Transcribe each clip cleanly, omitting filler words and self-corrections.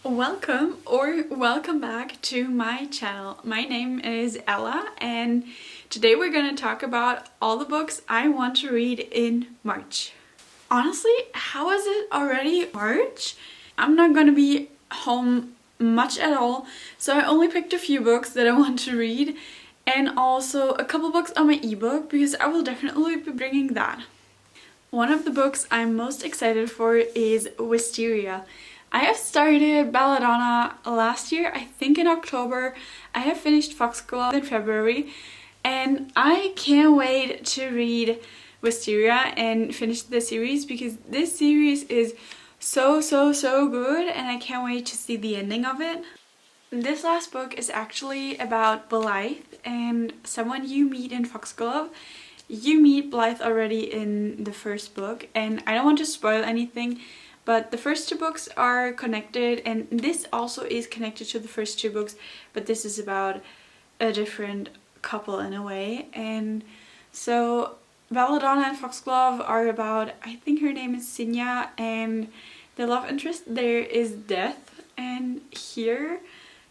Welcome or welcome back to my channel. My name is Ella and today we're going to talk about all the books I want to read in March. Honestly, how is it already March? I'm not going to be home much at all, so I only picked a few books that I want to read and also a couple books on my ebook because I will definitely be bringing that. One of the books I'm most excited for is Wisteria. I have started Belladonna last year, I think in October. I have finished Foxglove in February and I can't wait to read Wisteria and finish the series because this series is so good and I can't wait to see the ending of it. This last book is actually about Blythe and someone you meet in Foxglove. You meet Blythe already in the first book and I don't want to spoil anything, but the first two books are connected and this also is connected to the first two books, but this is about a different couple in a way. And so Belladonna and Foxglove are about, I think her name is Sinya, and the love interest there is Death, and here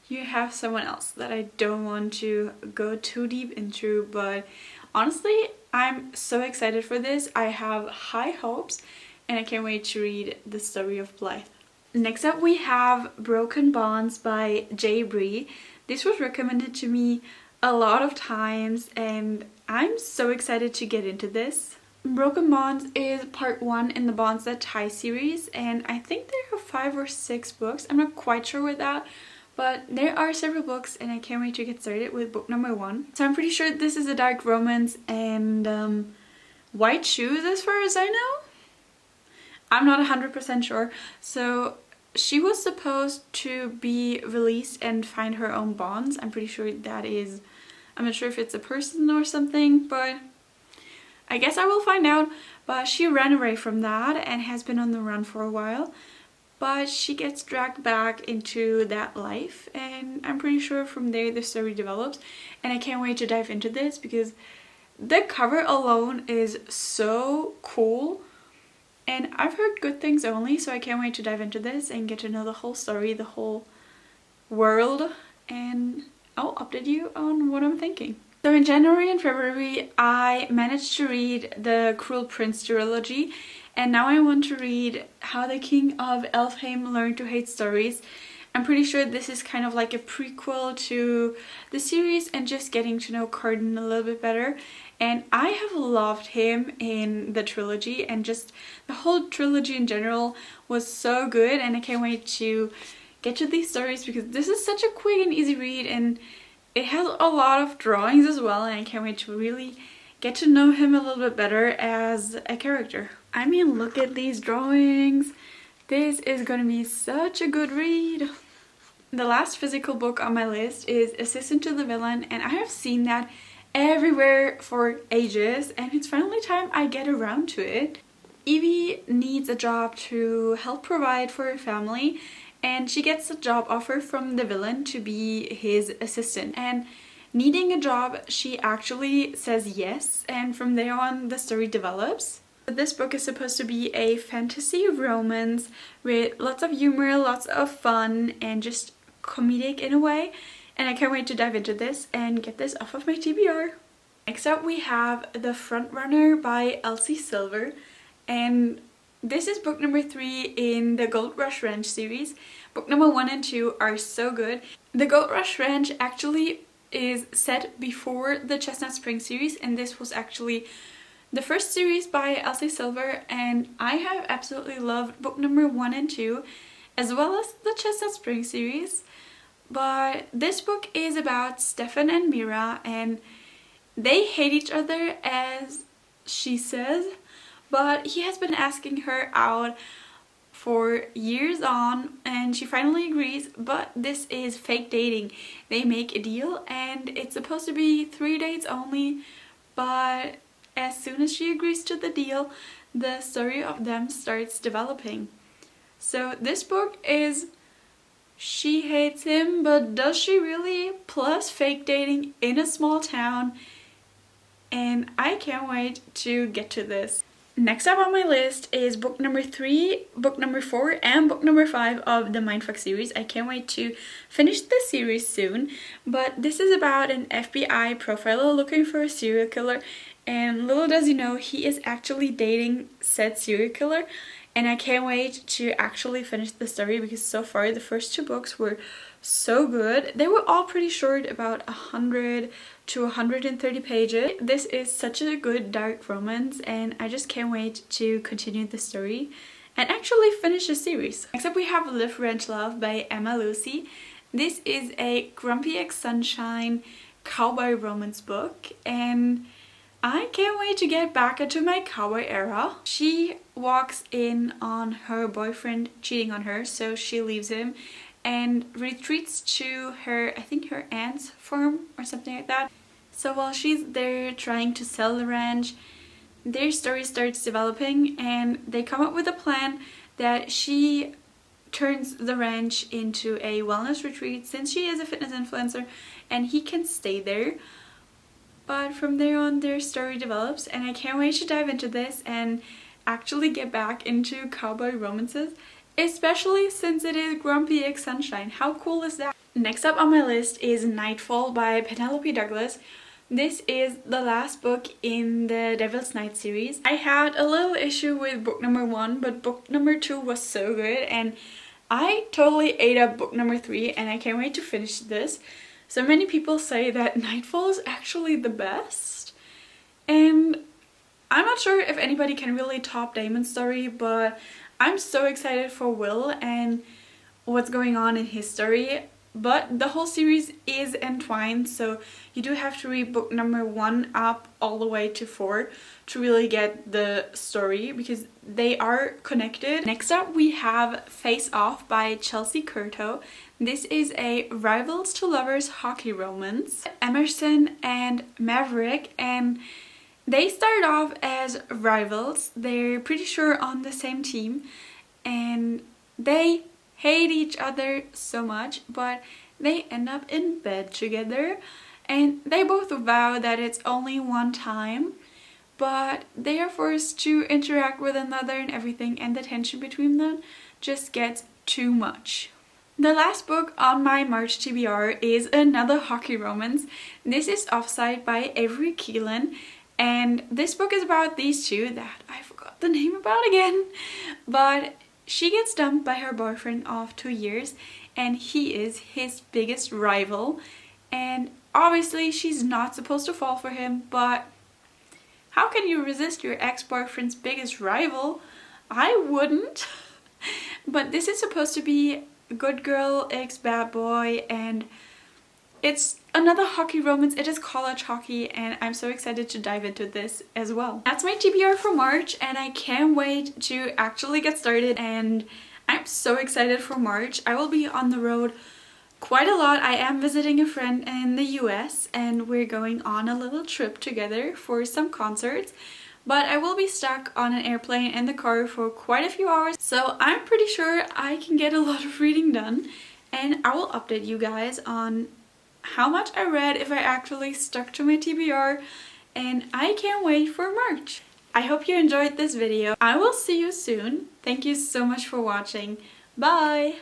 you have someone else that I don't want to go too deep into, but honestly I'm so excited for this. I have high hopes and I can't wait to read the story of Blythe. Next up we have Broken Bonds by J. Bree. This was recommended to me a lot of times and I'm so excited to get into this. Broken Bonds is part 1 in the Bonds That Tie series and I think there are 5 or 6 books. I'm not quite sure with that, but there are several books and I can't wait to get started with book number 1. So I'm pretty sure this is a dark romance and white shoes as far as I know. I'm not 100% sure. So she was supposed to be released and find her own bonds. I'm pretty sure that is, I'm not sure if it's a person or something, but I guess I will find out. But she ran away from that and has been on the run for a while. But she gets dragged back into that life and I'm pretty sure from there the story develops. And I can't wait to dive into this because the cover alone is so cool. And I've heard good things only, so I can't wait to dive into this and get to know the whole story, the whole world, and I'll update you on what I'm thinking. So in January and February I managed to read the Cruel Prince trilogy and now I want to read How the King of Elfhame Learned to Hate Stories. I'm pretty sure this is kind of like a prequel to the series and just getting to know Cardan a little bit better. And I have loved him in the trilogy and just the whole trilogy in general was so good and I can't wait to get to these stories because this is such a quick and easy read and it has a lot of drawings as well and I can't wait to really get to know him a little bit better as a character. I mean, look at these drawings. This is gonna be such a good read. The last physical book on my list is Assistant to the Villain and I have seen that everywhere for ages and it's finally time I get around to it. Evie needs a job to help provide for her family and she gets a job offer from the villain to be his assistant, and needing a job she actually says yes and from there on the story develops. This book is supposed to be a fantasy romance with lots of humor, lots of fun and just comedic in a way, and I can't wait to dive into this and get this off of my TBR. Next up we have The Frontrunner by Elsie Silver and this is book number 3 in the Gold Rush Ranch series. Book number 1 and 2 are so good. The Gold Rush Ranch actually is set before the Chestnut Spring series and this was actually the first series by Elsie Silver and I have absolutely loved book number 1 and 2 as well as the Chestnut Spring series. But this book is about Stefan and Mira and they hate each other as she says, but he has been asking her out for years on and she finally agrees, but this is fake dating. They make a deal and it's supposed to be 3 dates only, but as soon as she agrees to the deal, the story of them starts developing. So this book is she hates him, but does she really? Plus fake dating in a small town and I can't wait to get to this. Next up on my list is book number 3, book number 4, and book number 5 of the Mindfuck series. I can't wait to finish this series soon, but this is about an FBI profiler looking for a serial killer, and little does he know, he is actually dating said serial killer, and I can't wait to actually finish the story because so far the first 2 books were so good. They were all pretty short, about 100 to 130 pages. This is such a good dark romance and I just can't wait to continue the story and actually finish the series. Next up we have Live Ranch Love by Emma Lucy. This is a Grumpy X Sunshine cowboy romance book and I can't wait to get back into my cowboy era. She walks in on her boyfriend cheating on her, so she leaves him and retreats to her, I think her aunt's farm or something like that. So while she's there trying to sell the ranch, their story starts developing and they come up with a plan that she turns the ranch into a wellness retreat since she is a fitness influencer and he can stay there. But from there on their story develops and I can't wait to dive into this and actually get back into cowboy romances, especially since it is Grumpy X Sunshine. How cool is that? Next up on my list is Nightfall by Penelope Douglas. This is the last book in the Devil's Night series. I had a little issue with book number 1, but book number 2 was so good and I totally ate up book number 3 and I can't wait to finish this. So many people say that Nightfall is actually the best and I'm not sure if anybody can really top Damon's story, but I'm so excited for Will and what's going on in his story. But the whole series is entwined, so you do have to read book number 1 up all the way to 4 to really get the story because they are connected. Next up we have Face Off by Chelsea Curto. This is a rivals to lovers hockey romance. Emerson and Maverick, and they start off as rivals. They're pretty sure on the same team and they hate each other so much, but they end up in bed together and they both vow that it's only one time, but they are forced to interact with another and everything, and the tension between them just gets too much. The last book on my March TBR is another hockey romance. This is Offside by Avery Keelan. And this book is about these two that I forgot the name about again. But she gets dumped by her boyfriend of 2 years and he is his biggest rival. And obviously she's not supposed to fall for him, but how can you resist your ex-boyfriend's biggest rival? I wouldn't. But this is supposed to be good girl, ex-bad boy, and it's another hockey romance. It is college hockey and I'm so excited to dive into this as well. That's my TBR for March and I can't wait to actually get started and I'm so excited for March. I will be on the road quite a lot. I am visiting a friend in the US and we're going on a little trip together for some concerts. But I will be stuck on an airplane in the car for quite a few hours, so I'm pretty sure I can get a lot of reading done and I will update you guys on how much I read, if I actually stuck to my TBR, and I can't wait for March. I hope you enjoyed this video. I will see you soon. Thank you so much for watching. Bye!